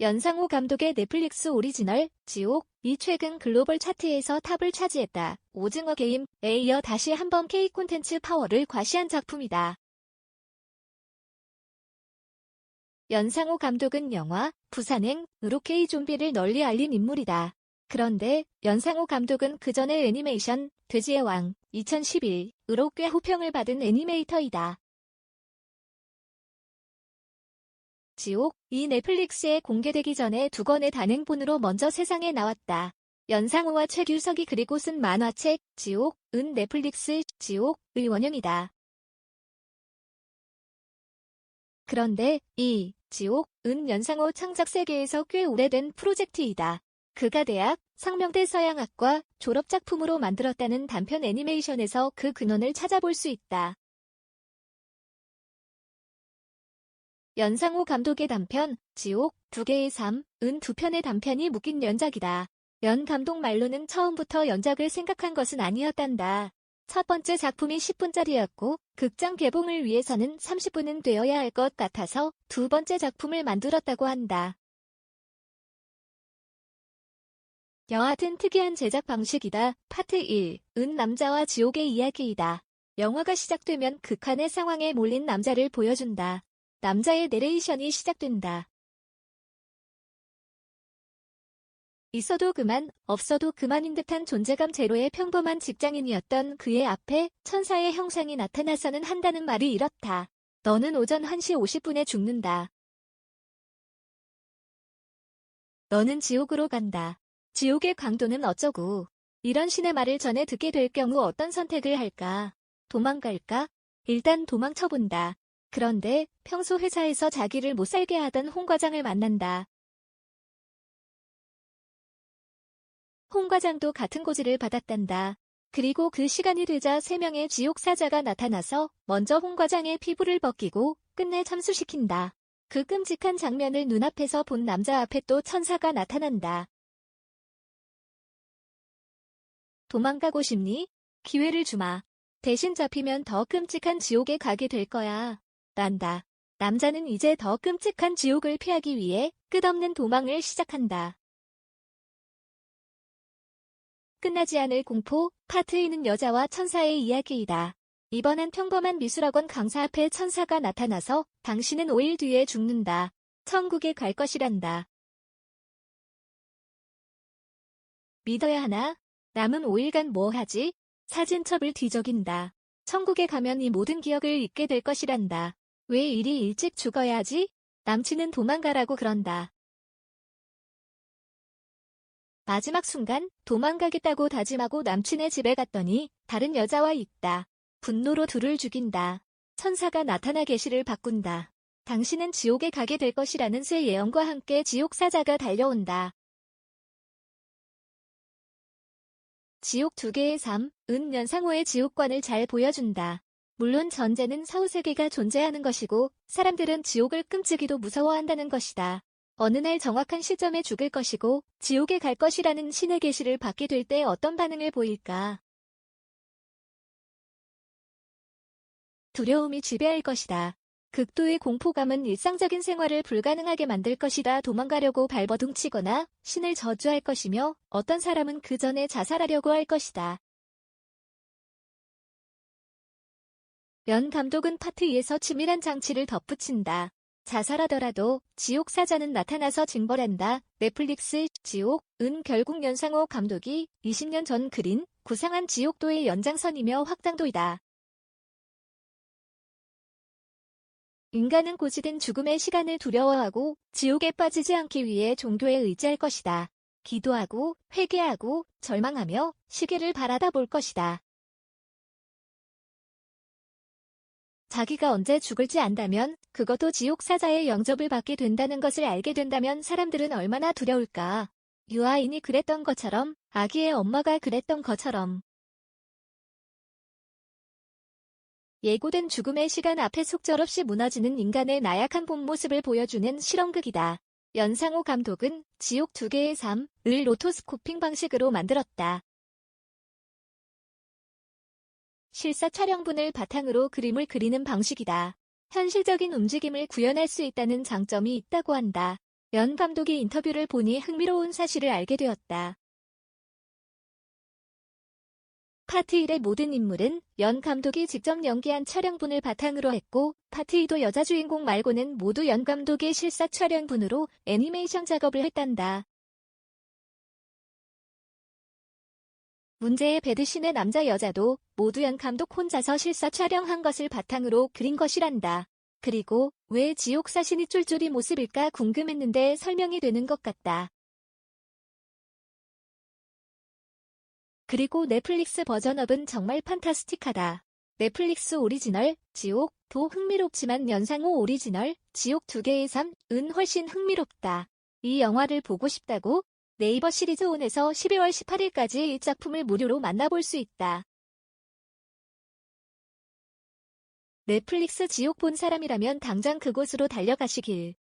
연상호 감독의 넷플릭스 오리지널 지옥이 최근 글로벌 차트에서 탑을 차지했다. 오징어 게임에 이어 다시 한번 K 콘텐츠 파워를 과시한 작품이다. 연상호 감독은 영화 부산행으로 K 좀비를 널리 알린 인물이다. 그런데 연상호 감독은 그전에 애니메이션 돼지의 왕 2011으로 꽤 호평을 받은 애니메이터이다. 지옥이 넷플릭스에 공개되기 전에 2권의 단행본으로 먼저 세상에 나왔다. 연상호와 최규석이 그리고 쓴 만화책 지옥은 넷플릭스 지옥의 원형이다. 그런데 이 지옥은 연상호 창작 세계에서 꽤 오래된 프로젝트이다. 그가 대학 상명대 서양학과 졸업작품으로 만들었다는 단편 애니메이션에서 그 근원을 찾아볼 수 있다. 연상호 감독의 단편 지옥 2개의 삶은 2편의 단편이 묶인 연작이다. 연 감독 말로는 처음부터 연작을 생각한 것은 아니었단다. 첫 번째 작품이 10분짜리였고 극장 개봉을 위해서는 30분은 되어야 할 것 같아서 두 번째 작품을 만들었다고 한다. 여하튼 특이한 제작 방식이다. 파트 1은 남자와 지옥의 이야기이다. 영화가 시작되면 극한의 상황에 몰린 남자를 보여준다. 남자의 내레이션이 시작된다. 있어도 그만, 없어도 그만인 듯한 존재감 제로의 평범한 직장인이었던 그의 앞에 천사의 형상이 나타나서는 한다는 말이 이렇다. 너는 오전 1시 50분에 죽는다. 너는 지옥으로 간다. 지옥의 강도는 어쩌고. 이런 신의 말을 전해 듣게 될 경우 어떤 선택을 할까? 도망갈까? 일단 도망쳐본다. 그런데 평소 회사에서 자기를 못살게 하던 홍 과장을 만난다. 홍 과장도 같은 고지를 받았단다. 그리고 그 시간이 되자 3명의 지옥사자가 나타나서 먼저 홍 과장의 피부를 벗기고 끝내 참수시킨다. 그 끔찍한 장면을 눈앞에서 본 남자 앞에 또 천사가 나타난다. 도망가고 싶니? 기회를 주마. 대신 잡히면 더 끔찍한 지옥에 가게 될 거야. 란다. 남자는 이제 더 끔찍한 지옥을 피하기 위해 끝없는 도망을 시작한다. 끝나지 않을 공포, 파트 2는 여자와 천사의 이야기이다. 이번엔 평범한 미술학원 강사 앞에 천사가 나타나서 당신은 5일 뒤에 죽는다. 천국에 갈 것이란다. 믿어야 하나? 남은 5일간 뭐 하지? 사진첩을 뒤적인다. 천국에 가면 이 모든 기억을 잊게 될 것이란다. 왜 이리 일찍 죽어야 하지? 남친은 도망가라고 그런다. 마지막 순간 도망가겠다고 다짐하고 남친의 집에 갔더니 다른 여자와 있다. 분노로 둘을 죽인다. 천사가 나타나 계시를 바꾼다. 당신은 지옥에 가게 될 것이라는 새 예언과 함께 지옥사자가 달려온다. 지옥 2개의 삶은 연상호의 지옥관을 잘 보여준다. 물론 전제는 사후세계가 존재하는 것이고 사람들은 지옥을 끔찍이도 무서워한다는 것이다. 어느 날 정확한 시점에 죽을 것이고 지옥에 갈 것이라는 신의 계시를 받게 될 때 어떤 반응을 보일까? 두려움이 지배할 것이다. 극도의 공포감은 일상적인 생활을 불가능하게 만들 것이다. 도망가려고 발버둥치거나 신을 저주할 것이며 어떤 사람은 그 전에 자살하려고 할 것이다. 연 감독은 파트 2에서 치밀한 장치를 덧붙인다. 자살하더라도 지옥사자는 나타나서 징벌한다. 넷플릭스 지옥은 결국 연상호 감독이 20년 전 그린 구상한 지옥도의 연장선이며 확장도이다. 인간은 고지된 죽음의 시간을 두려워하고 지옥에 빠지지 않기 위해 종교에 의지할 것이다. 기도하고 회개하고 절망하며 시계를 바라다 볼 것이다. 자기가 언제 죽을지 안다면 그것도 지옥사자의 영접을 받게 된다는 것을 알게 된다면 사람들은 얼마나 두려울까. 유아인이 그랬던 것처럼 아기의 엄마가 그랬던 것처럼. 예고된 죽음의 시간 앞에 속절없이 무너지는 인간의 나약한 본 모습을 보여주는 실험극이다. 연상호 감독은 지옥 2개의 삶을 로토스코핑 방식으로 만들었다. 실사 촬영분을 바탕으로 그림을 그리는 방식이다. 현실적인 움직임을 구현할 수 있다는 장점이 있다고 한다. 연 감독이 인터뷰를 보니 흥미로운 사실을 알게 되었다. 파트 1의 모든 인물은 연 감독이 직접 연기한 촬영분을 바탕으로 했고, 파트 2도 여자 주인공 말고는 모두 연 감독의 실사 촬영분으로 애니메이션 작업을 했단다. 문제의 배드신의 남자 여자도 모두 연 감독 혼자서 실사 촬영한 것을 바탕으로 그린 것이란다. 그리고 왜 지옥 사신이 쫄쫄이 모습일까 궁금했는데 설명이 되는 것 같다. 그리고 넷플릭스 버전업은 정말 판타스틱하다. 넷플릭스 오리지널, 지옥도 흥미롭지만 연상호 오리지널, 지옥 2개의 3은 훨씬 흥미롭다. 이 영화를 보고 싶다고? 네이버 시리즈온에서 12월 18일까지 이 작품을 무료로 만나볼 수 있다. 넷플릭스 지옥 본 사람이라면 당장 그곳으로 달려가시길.